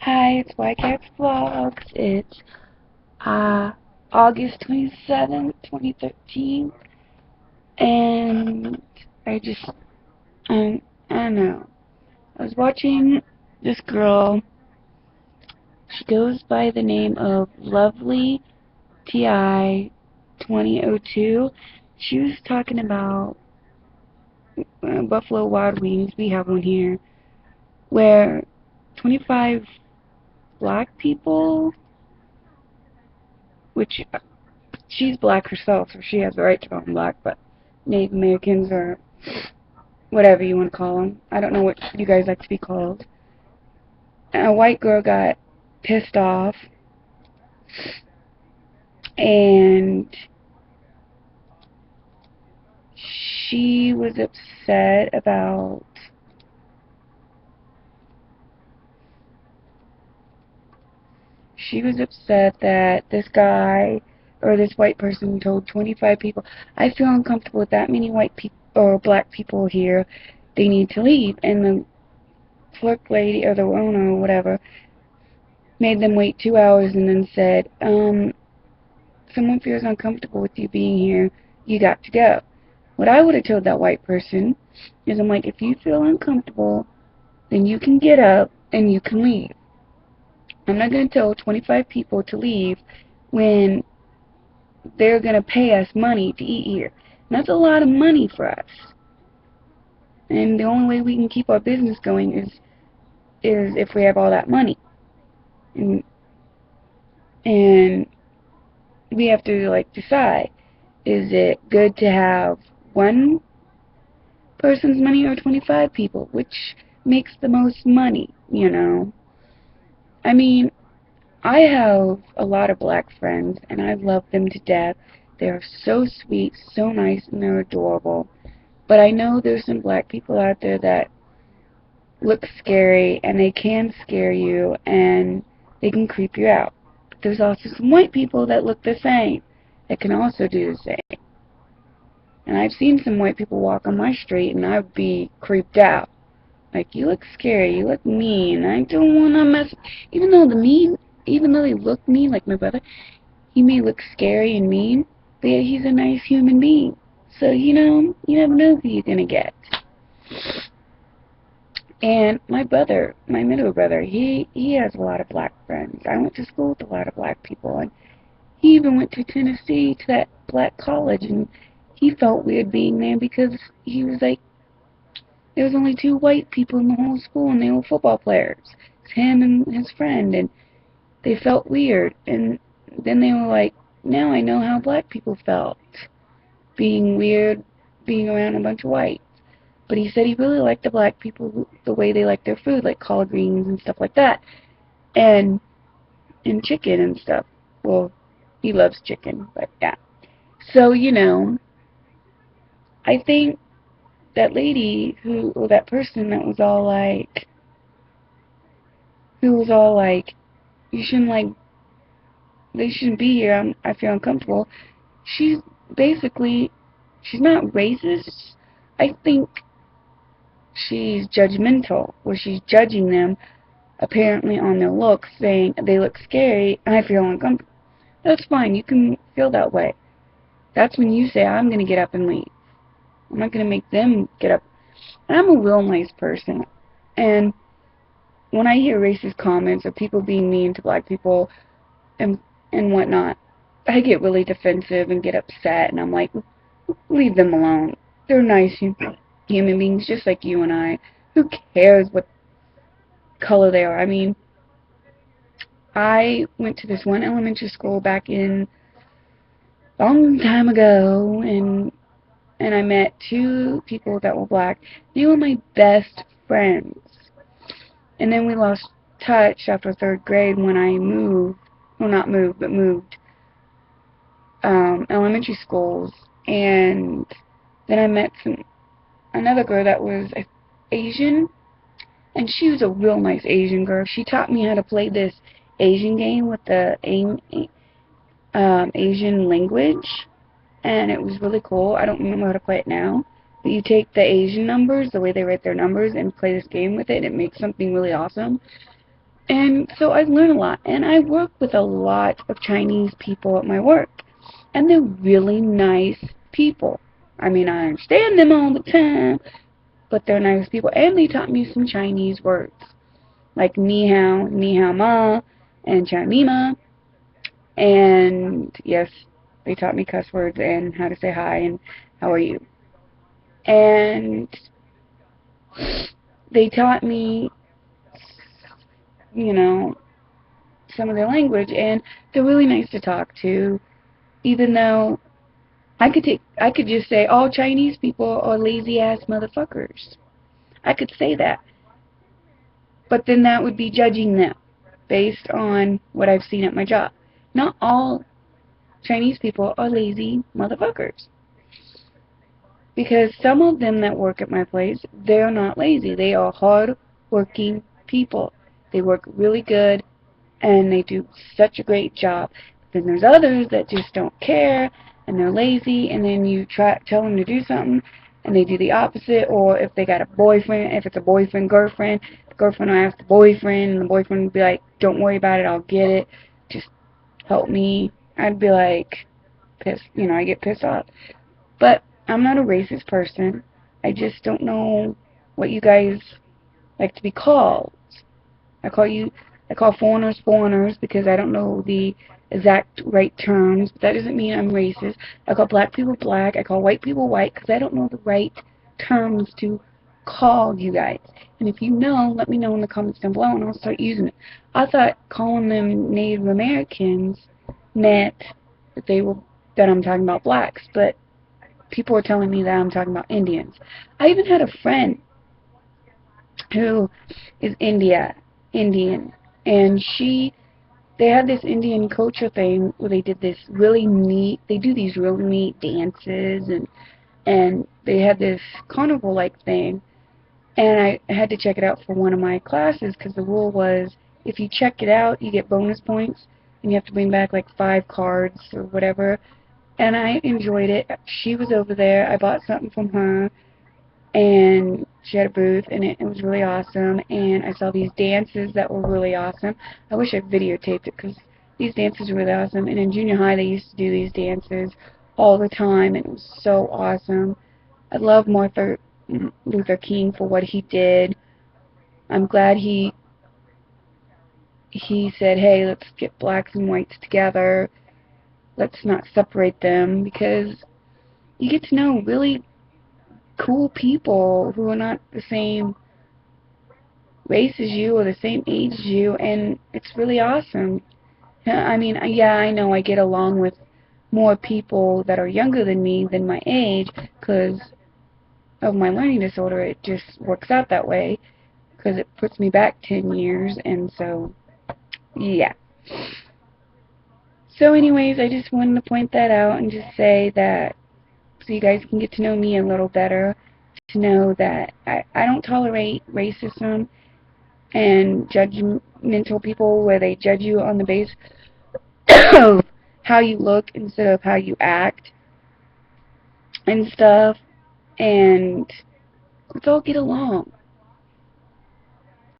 Hi, it's YCats Vlogs. It's August 27th, 2013, and I just, I don't know. I was watching this girl. She goes by the name of Lovely TI 2002. She was talking about Buffalo Wild Wings. We have one here, where 25 black people, which she's black herself, so she has the right to call them black, but Native Americans or whatever you want to call them. I don't know what you guys like to be called. A white girl got pissed off, and she was upset about that this guy or this white person told 25 people, I feel uncomfortable with that many white people or black people here. They need to leave. And the clerk lady or the owner or whatever made them wait 2 hours and then said, someone feels uncomfortable with you being here, you got to go. What I would have told that white person is, I'm like, if you feel uncomfortable, then you can get up and you can leave. I'm not going to tell 25 people to leave when they're going to pay us money to eat here. And that's a lot of money for us. And the only way we can keep our business going is if we have all that money. And we have to, like, decide, is it good to have one person's money or 25 people? Which makes the most money, you know? I mean, I have a lot of black friends, and I love them to death. They're so sweet, so nice, and they're adorable. But I know there's some black people out there that look scary, and they can scare you, and they can creep you out. But there's also some white people that look the same, that can also do the same. And I've seen some white people walk on my street, and I'd be creeped out. Like, you look scary, you look mean, I don't want to mess. Even though they look mean, like my brother, he may look scary and mean, but yet he's a nice human being. So, you know, you never know who you're going to get. And my brother, my middle brother, he has a lot of black friends. I went to school with a lot of black people, and he even went to Tennessee to that black college, and he felt weird being there because he was like, there was only two white people in the whole school, and they were football players. It's him and his friend, and they felt weird. And then they were like, now I know how black people felt, being weird, being around a bunch of whites. But he said he really liked the black people, the way they liked their food, like collard greens and stuff like that, and chicken and stuff. Well, he loves chicken, but yeah. So, you know, I think that lady or that person that was all like, you shouldn't, like, they shouldn't be here, I feel uncomfortable. She's basically, she's not racist. I think she's judgmental, where she's judging them, apparently on their looks, saying they look scary, and I feel uncomfortable. That's fine, you can feel that way. That's when you say, I'm going to get up and leave. I'm not going to make them get up. And I'm a real nice person. And when I hear racist comments or people being mean to black people and whatnot, I get really defensive and get upset, and I'm like, leave them alone. They're nice human beings just like you and I. Who cares what color they are? I mean, I went to this one elementary school back in a long time ago, and I met two people that were black. They were my best friends. And then we lost touch after third grade when I moved. Well, not moved, but moved elementary schools. And then I met another girl that was Asian, and she was a real nice Asian girl. She taught me how to play this Asian game with the Asian language, and it was really cool. I don't remember how to play it now, but you take the Asian numbers, the way they write their numbers, and play this game with it, and it makes something really awesome. And so I've learned a lot. And I work with a lot of Chinese people at my work. And they're really nice people. I mean, I understand them all the time, but they're nice people. And they taught me some Chinese words, like ni hao ma, and cha ni ma. And yes, they taught me cuss words and how to say hi and how are you. And they taught me, you know, some of their language, and they're really nice to talk to, even though I could just say all Chinese people are lazy ass motherfuckers. I could say that. But then that would be judging them based on what I've seen at my job. Not all Chinese people are lazy motherfuckers. Because some of them that work at my place, they're not lazy. They are hard-working people. They work really good, and they do such a great job. Then there's others that just don't care, and they're lazy, and then you tell them to do something, and they do the opposite. Or if they got a boyfriend, if it's a boyfriend-girlfriend, the girlfriend will ask the boyfriend, and the boyfriend will be like, don't worry about it, I'll get it. Just help me. I'd be like, I get pissed off. But I'm not a racist person. I just don't know what you guys like to be called. I call you, I call foreigners foreigners because I don't know the exact right terms. But that doesn't mean I'm racist. I call black people black. I call white people white because I don't know the right terms to call you guys. And if you know, let me know in the comments down below and I'll start using it. I thought calling them Native Americans meant that that I'm talking about blacks, but people are telling me that I'm talking about Indians. I even had a friend who is Indian, and they had this Indian culture thing where they did this really neat, they do these really neat dances, and they had this carnival-like thing, and I had to check it out for one of my classes, because the rule was, if you check it out, you get bonus points, and you have to bring back like 5 cards or whatever, and I enjoyed it. She was over there, I bought something from her, and she had a booth, and it was really awesome, and I saw these dances that were really awesome. I wish I videotaped it, because these dances were really awesome, and in junior high they used to do these dances all the time, and it was so awesome. I love Martin Luther King for what he did. I'm glad he said, hey, let's get blacks and whites together, let's not separate them, because you get to know really cool people who are not the same race as you or the same age as you, and it's really awesome. I mean, yeah, I know I get along with more people that are younger than me than my age because of my learning disorder. It just works out that way because it puts me back 10 years, and so, yeah. So anyways, I just wanted to point that out and just say that so you guys can get to know me a little better, to know that I don't tolerate racism and judgmental people where they judge you on the basis of how you look instead of how you act and stuff. And let's all get along.